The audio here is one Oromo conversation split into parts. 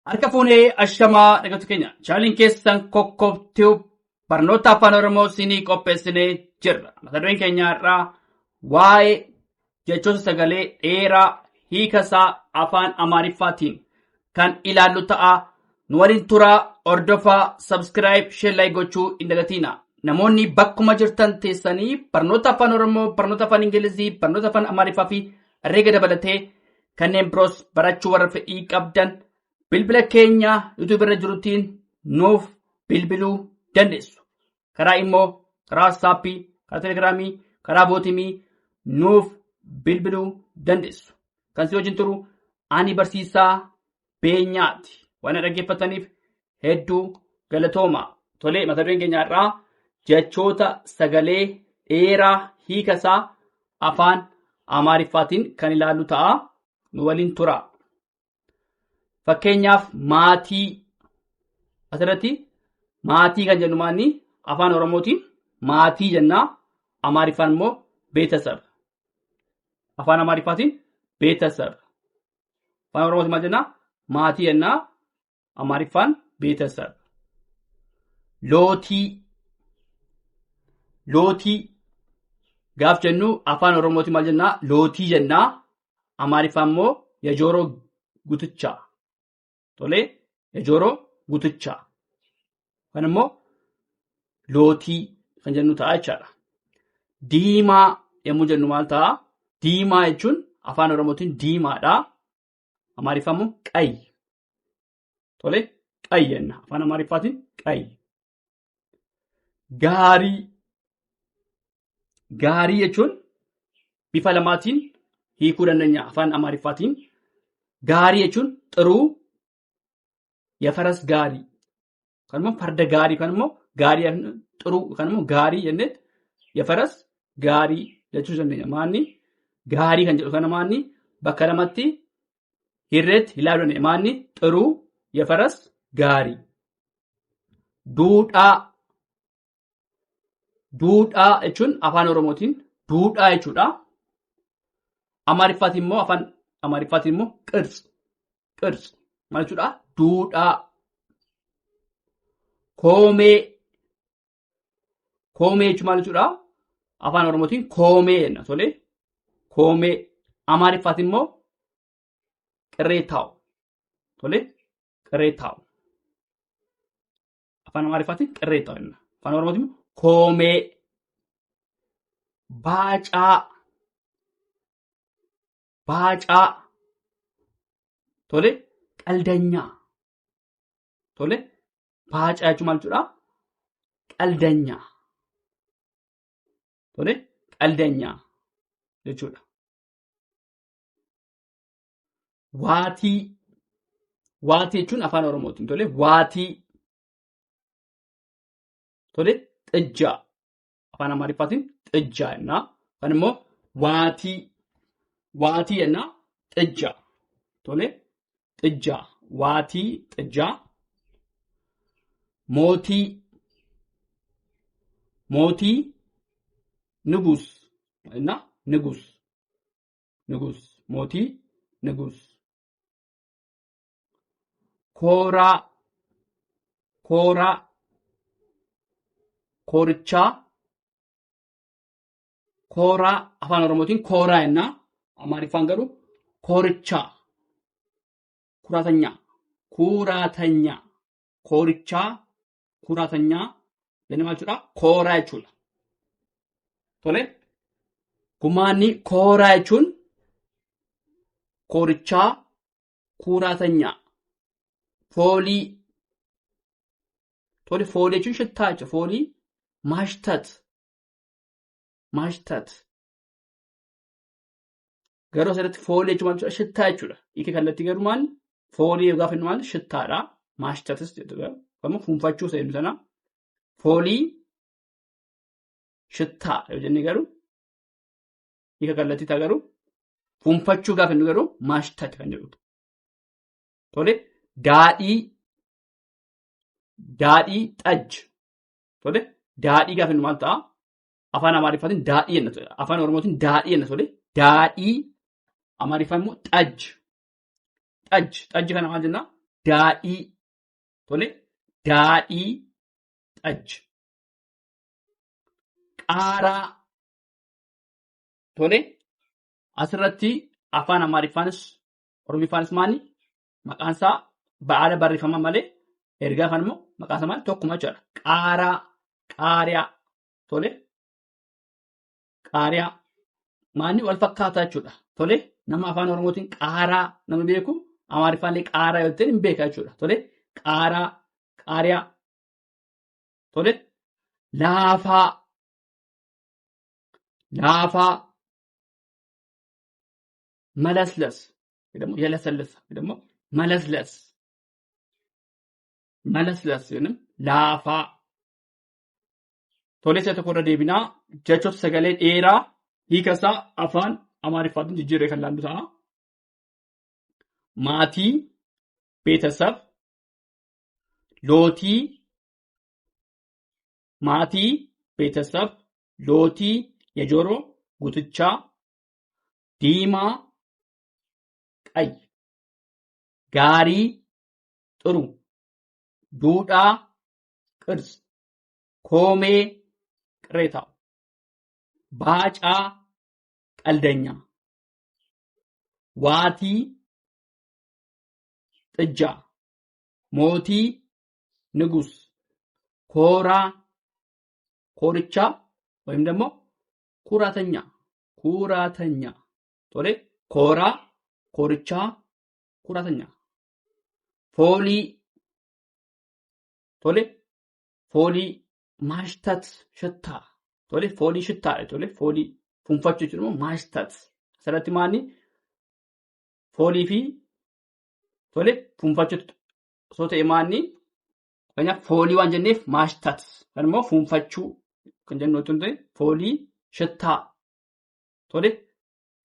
Harka fuunee ashamaa dhaggeeffattoota keenya chaaliin keessan kokkobtuu barnoota afaan oromoo sinii qopheessinee jirra. Mata dureen keenya irraa waa'ee jechoota sagalee dheeraa hiikasaa afaan amaariffaatiin kan ilaallu ta'a. Nu waliin turaa, hordofaa, subscribe, share, like gochuu hin dagatina. Namoonni bakkuma jirtan teessanii barnoota afaan oromoo, barnoota afaan ingilizii, barnoota afaan amaariffaa fi herreega dabalatee kanneen biroos barachuu warra fedhii qabdan bilbila keenya YouTube irra jirutiin nuuf bilbiluu dandeessu. Karaa immoo karaa WhatsApp, karaa Telegiraamii, karaa Bootimii nuuf bilbiluu dandeessu. Kan si wajjin turu ani barsiisaa Beenyaati. Waan dhaggeeffataniif hedduu galatooma. Tolee, mata dureen keenya irraa jechoota sagalee dheeraa hiikasaa afaan amaariffaatiin kan ilaallu ta'a. Nu waliin tura. Fakkeenyaaf maatii asirratti maatii kan jennu maanni afaan oromootiin maatii jennaa, amaariffaan immoo beetasab. Afaan amaariffaatiin beetasab. Afaan oromootiin maal jennaa? Maatii jennaa, amaariffaan beetasab. Lootii. Lootii gaaf jennu afaan oromootiin maal jennaa? Lootii jennaa, amaariffaan immoo yejooroo gutichaa. Tolee, yejooroo gutichaa. Kan immoo lootii kan jennu ta'a jechaadha. Diimaa yommuu jennu maal ta'a? Diimaa jechuun afaan oromootiin diimaadha. Amaariffaan immoo qayi. Tolee, qayi jenna. Afaan amaariffaatiin qayi. Gaarii. Gaarii jechuun bifa lamaatiin hiikuu dandeenya afaan amaariffaatiin. Gaarii jechuun xiruu የፈረስ ጋሪ ከነሞ ፈርደ ጋሪ ከነሞ ጋሪ ጥሩ ከነሞ ጋሪ የነት የፈረስ ጋሪ ለቹ ዘንደኛ ማኒ ጋሪ ከንጀ ከነማኒ በከለመቲ ሂረት ይላሉነ ማኒ ጥሩ የፈረስ ጋሪ ዱዳ ዱዳ እቹን አፋን ኦሮሞቲን ዱዳ እቹዳ አማሪፋቲሞ አፋን አማሪፋቲሞ ቅርጽ ቅርጽ ማለቹዳ ዱዳ ኮሜ ኮሜ እቹ ማለቹዳ አፋን ኦሮሞቲን ኮሜ እና ቶሌ ኮሜ አማሪፋቲሞ ቅሬታው ቶሌ ቅሬታው አፋን አማሪፋቲን ቅሬታው እና አፋን ኦሮሞቲን ኮሜ ባጫ ባጫ ቶሌ ቀልደኛ ቶሌ ባጫቹ ማለቹዳ ቀልደኛ ቶሌ ቀልደኛ ለቹዳ ዋቲ ዋቲቹን አፋን ኦሮሞቲን ቶሌ ዋቲ ቶሌ ጥጃ አፋን አማሪፋቲን ጥጃ እና ከነሞ ዋቲ ዋቲ እና ጥጃ ቶሌ ጥጃ ዋቲ ጥጃ ሞቲ ሞቲ ንጉስ እና ንጉስ ንጉስ ሞቲ ንጉስ ኮራ ኮራ ኮርቻ ኮራ አፋን ኦሮሞቲን ኮራ እና አማሪፋን ገሩ ኮርቻ ኩራተኛ ኩራተኛ ኮርቻ ኩራተኛ ለነማቹዳ ኮራ ይቹላ ቶሌ ጉማኒ ኮራ ይቹን ኮርቻ ኩራተኛ ፎሊ ቶሌ ፎሊ ይቹን ሽታጭ ፎሊ ማሽተት ማሽተት ገሮ ሰረት ፎሊ ይቹ ማለት ሽታ ይቹላ ይከ ከለቲ ገሩማን ፎሊ ጋፈን ማለት ሽታራ ማሽተትስ ደጋ ከመ ፉንፋቹ ሰይኑተና ፎሊ ሽታ የጀነ ገሩ ይከ ከለቲ ታገሩ ፉንፋቹ ጋፈን ገሩ ማሽተት ከንጀሩት ቶሌ ዳዲ ዳዲ ጠጅ ቶሌ ዳዲ ጋፈን ማልታ አፋን አማሪፋቲን ዳዲ የነት አፋን ኦሮሞቲን ዳዲ የነት ቶሌ ዳዲ አማሪፋሞ ጠጅ ጠጅ ጠጅ ከነ ማንጀና daadhii. Tole, daadhii xaj. Qaaraa. Tole, asirratti afaan Amaariffaanis Oromiffaanis maali? Maqaan isaa ba'aala barreeffama malee ergaa kan immoo maqaan isaa maali? Tokkuma jechuudha. Qaaraa, qaariyaa. Tole, qaariyaa. Maanni wal fakkaataa jechuudha. Tole, nama afaan Oromootiin qaaraa nama beeku Amaariffaallee qaaraa yoo ta'e hin beeka jechuudha. Tole, qaaraa, qaariyaa. Tole, laafaa, laafaa. መለስለስ ወይ ደግሞ የለሰለሰ ወይ ደግሞ መለስለስ መለስለስ ወይንም ላፋ ቶሌስ የተኮረ ዴቢና ጀቾት ሰገሌ ዴራ ሂከሳ አፋን አማሪፋትን ጅጅሬ ከላንዱ ታአ ማቲ ቤተሰብ ሎቲ ማቲ ቤተሰብ ሎቲ የጆሮ ጉትቻ ዲማ ቀይ ጋሪ ጥሩ ዱዳ ቅርጽ ኮሜ ቅሬታው ባጫ ቀልደኛ ዋቲ ጥጃ ሞቲ ንጉስ ኮራ ኮርቻ ወይም ደግሞ ኩራተኛ ኩራተኛ ቶሌ ኮራ ኮርቻ ኩራተኛ ፎሊ ቶሌ ፎሊ ማሽተት ሽታ ቶሌ ፎሊ ሽታ ቶሌ ፎሊ ፉንፋቾች ደግሞ ማሽተት ሰለቲ ማኒ ፎሊ ፊ ቶሌ ፉንፋቾች ሶተ ማኒ ከኛ ፎሊ ዋንጀኔፍ ማሽተት ደግሞ ፉንፋቹ ከንጀኖቱን ፎሊ ሽታ ቶሌ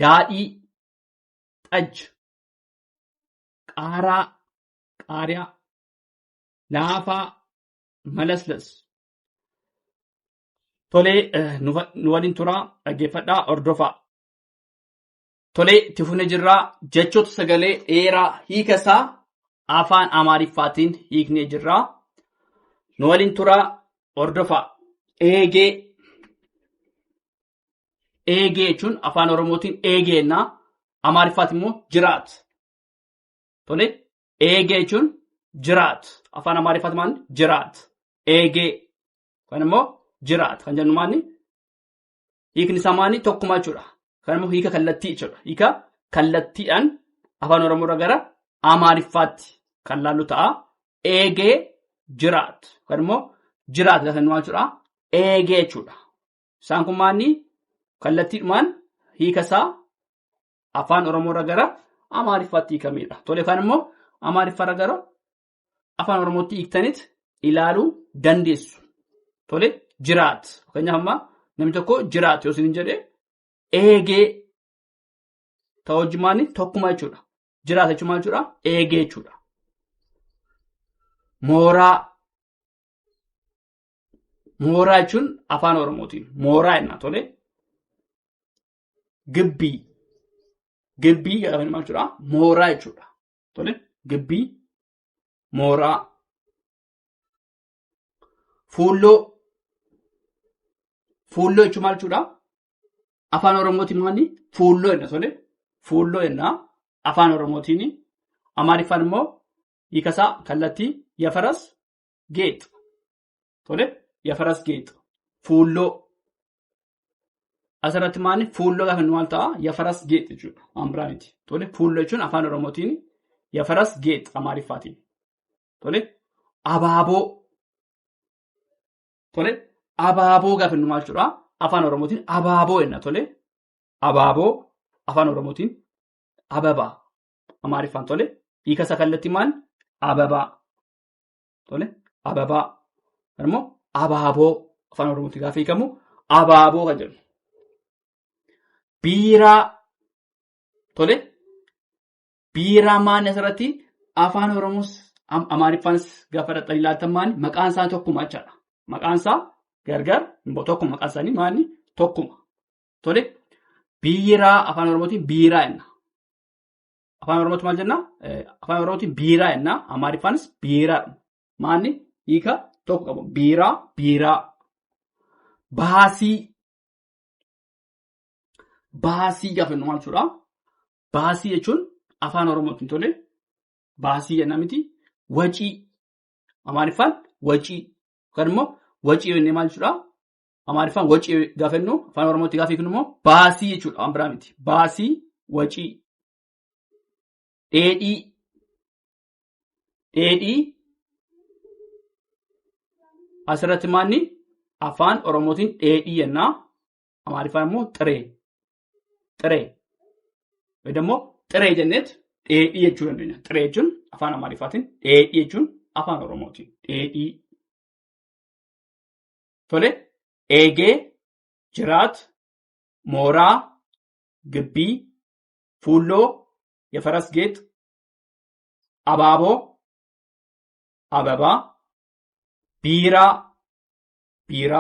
ዳዲ ጠጅ ቃራ ቃሪያ ላፋ መለስለስ ቶሌ ንወሊን ቱራ አጌፈዳ ኦርዶፋ ቶሌ ቲፉነ ጅራ ጀቾት ሰገሌ ኤራ ሂከሳ አፋን አማሪፋቲን ሂክኔ ጅራ ንወሊን ቱራ ኦርዶፋ ኤጌ ኤጌ ቹን አፋን ኦሮሞቲን ኤጌና አማሪፋት ሞ ጅራት ቶሌ ኤጌ ቹን ጅራት አፋን አማሪፋት ማን ጅራት ኤጌ ከነሞ ጅራት ከንጀኑ ማኒ ሂክኒ ሰማኒ ቶኩማቹራ ከነሞ ሂከ ከለቲ ይችላ ሂከ ከለቲአን አፋን ኦሮሞ ረገራ አማሪፋት ከላሉ ታ ኤጌ ጅራት ከነሞ ጅራት ለከንዋቹራ ኤጌ ቹራ ሳንኩማኒ ከለቲ ማን ሂከሳ አፋን ኦሮሞ ረገራ አማሪፋት ይከሚዳ ቶሌ ከነሞ አማሪፋ ረገራ አፋን ኦሮሞቲ ይክተኒት ኢላሉ ደንዴሱ ቶሌ ጅራት ከኛማ ነምተኮ ጅራት yosin jedhe eege tawjimani tokkuma jechuudha jiraata jechuun maal jechuudha eege jechuudha mooraa jechuun afaan oromootiin mooraa enna tole gibbii jedhamanii maal jechuudha mooraa jechuudha tole gibbii mooraa fuulloo jechuun maal jechuudha afaan oromootiin maali fuulloo enna tole fuulloo enna afaan oromootiin amaariffaan immoo hiikasaa kallattii yafaras geet tole yafaras geet fuulloo asirratti maali fuulloo gaafa maal ta'a yafaras geet jechuudha ambraaniti tole fuulloo jechuun afaan oromootiin yafaras geet amaariffaatiin tole abaaboo tole abaaboo gaafa maal jechuudha afaan oromootiin abaaboo enna tole abaaboo afaan oromootiin ababa amaariffaan tole hiikasa kallattii maal ababa tole ababa kanammoo abaaboo afaan oromootiin gaafa hiikamu abaaboo kan jedhu biiraa tole biiraa maanni asirratti afaan oromoos amaariffaanis gaafa dhadhanii ilaaltan maanni maqaan isaa tokkuma jechaadha maqaan isaa gargar tokkuma maqaan isaanii maanni tokkuma tole biiraa afaan oromootiin biiraa enna afaan oromootti maal jenna? Afaan oromootti biiraa jenna. Amaariffaanis biiraadha. Maanni hiika tokko qabu. Biiraa. Baasii gaafa jennu maal jechuudha? Baasii jechuun afaan oromootiin tole. Baasii jenna miti. Wacii. Amaariffaan wacii. Yookaan immoo wacii jennee maal jechuudha? Amaariffaan wacii gaafa jennu afaan oromootti gaafa hiiknu immoo baasii jechuudha. Waan biraa miti. Baasii, wacii. Dheedhii. Asirratti maanni afaan oromootiin dheedhii jennaa. Amaariffaan immoo xiree. Immoo xiree jenneet dheedhii jechuu dandeenya. Xiree jechuun afaan amaariffaatiin, dheedhii jechuun afaan oromootiin. Dheedhii. Tole, eegee, jiraat, mooraa, ግቢ, fuulloo, የፈረስ ጌጥ, አባቦ፣ አበባ፣ ቢራ፣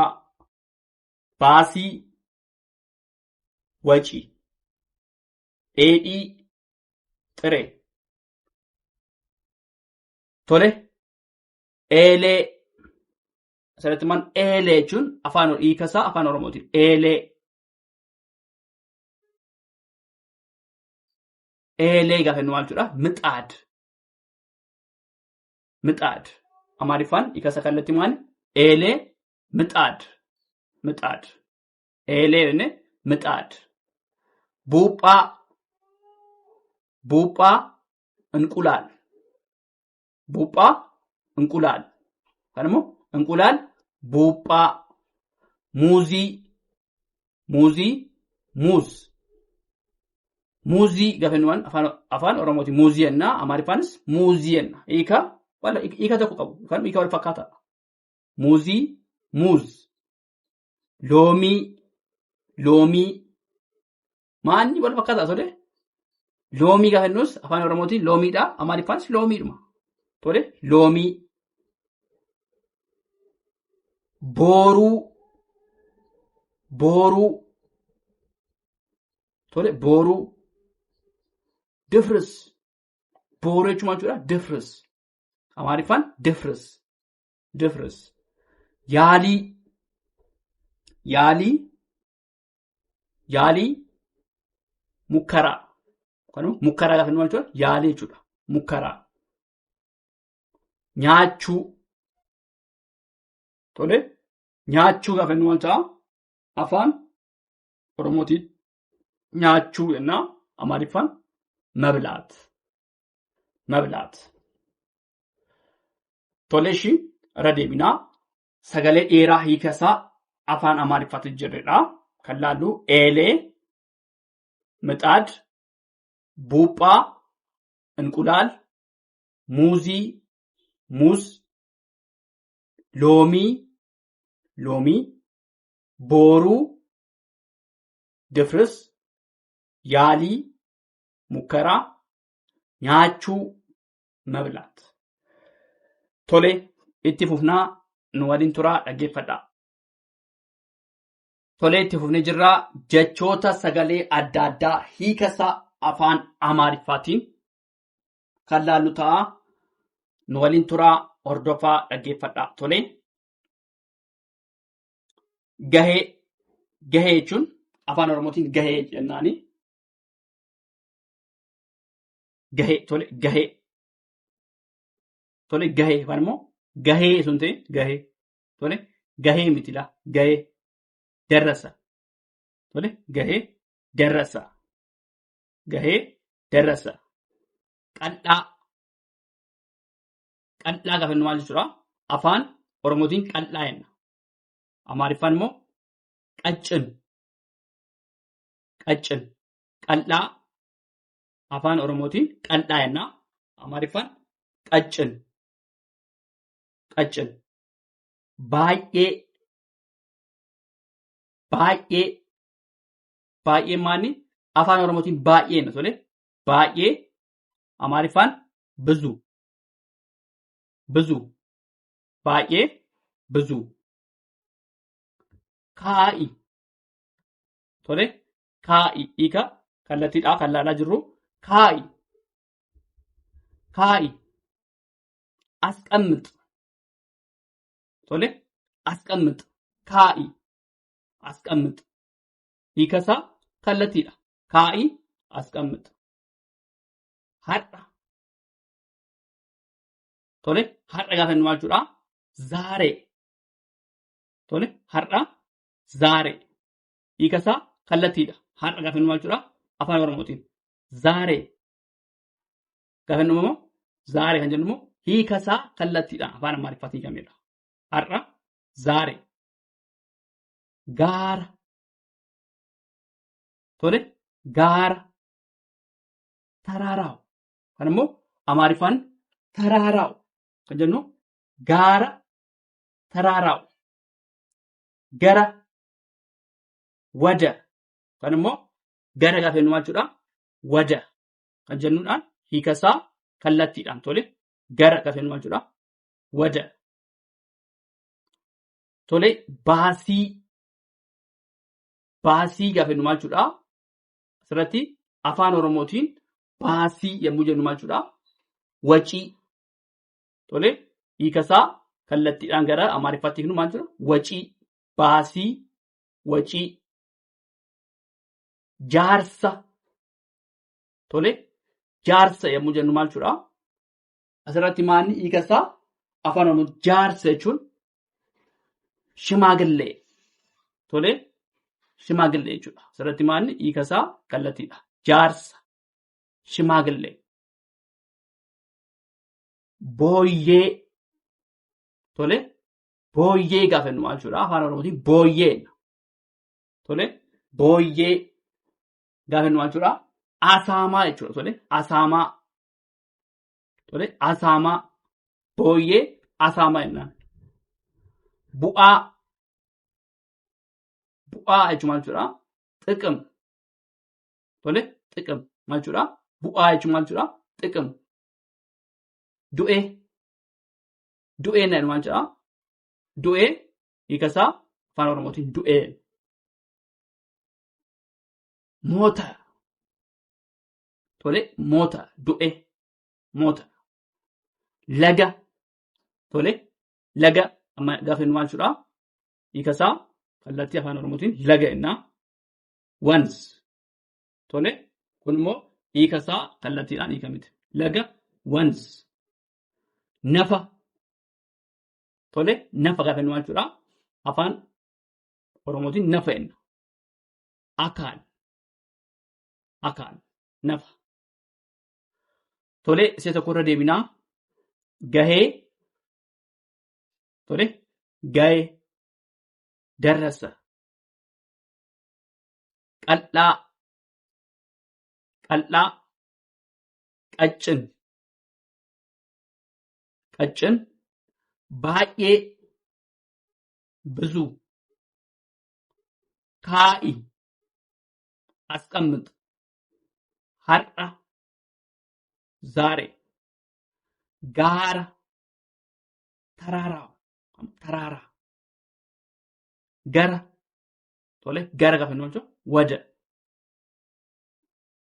ባሲ፣ ወጪ፣ dheedhii, xiree. Tole, eelee. Asirratti maan eelee jechuun afaan hiikasaa afaan oromootiin. Eelee gaafa jennu maal jechuudha? Mixaad. Amaariffaan hiikasa kallattii maali? Eelee, mixaad. Eelee jennee mixaad. Buuphaa, እንቁላል. Kan immoo እንቁላል, buuphaa. Muuzii gaafa jennu afaan oromootiin muuzii jenna. Amaariffaanis muuzii jenna. Hiika tokko qabu. Yookaan hiika wal fakkaataadha. Muuz. Loomii. Maanni wal fakkaataa tole? Loomii gaafa jennus afaan oromootiin loomiidha. Amaariffaanis loomiidhuma. Tole, loomii. Booruu. Tole, booruu. Difris. Booruu jechuun maal jechuudha? Difris. Amaariffaan difris. Yaalii. Mukkaraa. Mukkaraa gaafa jennu maal jechuudha? Yaalii jechuudha. Mukkaraa. Nyaachuu. Tole, nyaachuu gaafa jennu maal ta'a? Afaan oromootiin nyaachuu jennaa. Amaariffaan መብላት. Tole, ishii irra deebinaa. Sagalee dheeraa hiikasaa afaan amaariffaatiin jirredha. Kan laallu eelee, mixaad, buuphaa, እንቁላል, ሙዝ, ሎሚ፣ ቦሩ፣ ድፍርስ፣ ያሊ፣ ሙከራ፣ nyaachuu, መብላት. Tole, itti fufnaa nu waliin turaa dhaggeeffadhaa. Tole, itti fufnee jirraa jechoota sagalee adda addaa hiikasaa afaan amaariffaatiin kan laallu ta'a. Nu waliin turaa hordofaa dhaggeeffadhaa. Tole, gahee jechuun afaan oromootiin gahee jennaani. Gahee. Tole, gahee yookaan immoo gahee sun ta'e gahee. Tole, gahee mitidha. Gahee. Darrasa. Tole, gahee darrasa. Qal'aa gaafa jennu maal jechuudha? Afaan oromootiin qal'aa jenna. Amaariffaan immoo qaccin. Qal'aa afaan oromootiin qal'aa jenna. Amaariffaan qaccin. Baay'ee maanni afaan oromootiin baay'ee jenna. Tole, baay'ee. Amaariffaan ብዙ. Baay'ee, ብዙ. Kaa'i. Tole, kaa'i hiika kallattiidhaa kan laalaa jirru. Kaa'i kaa'i asqammit tole asqammit kaa'i asqammit hiikasaa kallattiidha kaa'i asqammit har'a tole har'a gaafa inni maal jechuudha zaaree tole har'a zaaree hiikasaa kallattiidha har'a gaafa inni maal jechuudha afaan oromootiin zaaree gaafa inni immoo zaaree kan jennu immoo hiikasaa kallattiidha afaan amaariffaatiin hiikamedha har'a zaaree gaara tole gaara taraaraaw kan immoo amaariffaan taraaraaw kan jennu gaara taraaraaw gara wada kan immoo gara gaafa jennu maal jechuudha wada kan jennuudhaan hiikasaa kallattiidhaan tole gara gaafa jennu maal jechuudha wada tole baasii gaafa jennu maal jechuudha asirratti afaan oromootiin baasii yommuu jennu maal jechuudha wacii tole hiikasaa kallattiidhaan gara amaariffaatti hiiknu maal jechuudha wacii baasii wacii jaarsa tole jaarsa yommuu jennu maal jechuudha asirratti maanni hiikasaa afaan oromoo jaarsa jechuun shimaagillee tole shimaagillee jechuudha asirratti maanni hiikasaa kallattiidha jaarsa shimaagillee booyyee tole booyyee gaafa jennu maal jechuudha afaan oromootiin booyyeen tole booyyee gaafa jennu maal jechuudha asaamaa jechuudha tole asaamaa tole asaamaa booyyee asaamaa jennaan bu'aa jechuun maal jechuudha xiqim tole xiqim maal jechuudha bu'aa jechuun maal jechuudha xiqim du'ee maal jechuudha du'ee hiikasaa afaan oromootiin du'ee moota tole moota du'ee moota laga tole laga amma gaafa jennu maal jechuudha hiikasaa kallattii afaan oromootiin laga jennaa wans tole kun immoo hiikasaa kallattiidhaan hiikamite laga wans nafa tole nafa gaafa jennu maal jechuudha afaan oromootiin nafa jenna akaal nafa tole isa tokkorra deebinaa gahee tole gahee darasa qal'aa qaccin baay'ee ብዙ kaa'i asqammit har'a zaare gaara taraaraa gara tole gara gaafa jennu wada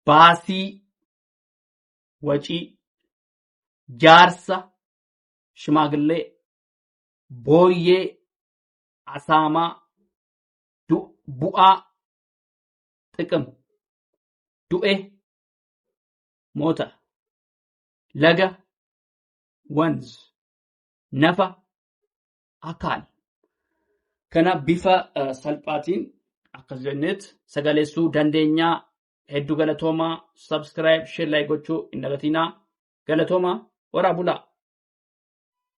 baasii wacii jaarsa shimaagillee booyyee asaamaa bu'aa xiqim du'e moota laga wans nafa akaal kana bifa salphaatiin akkas jenneet sagaleessuu dandeenyaa hedduu galatoomaa subscribe share like gochuu hin dagatinaa galatoomaa horaa bulaa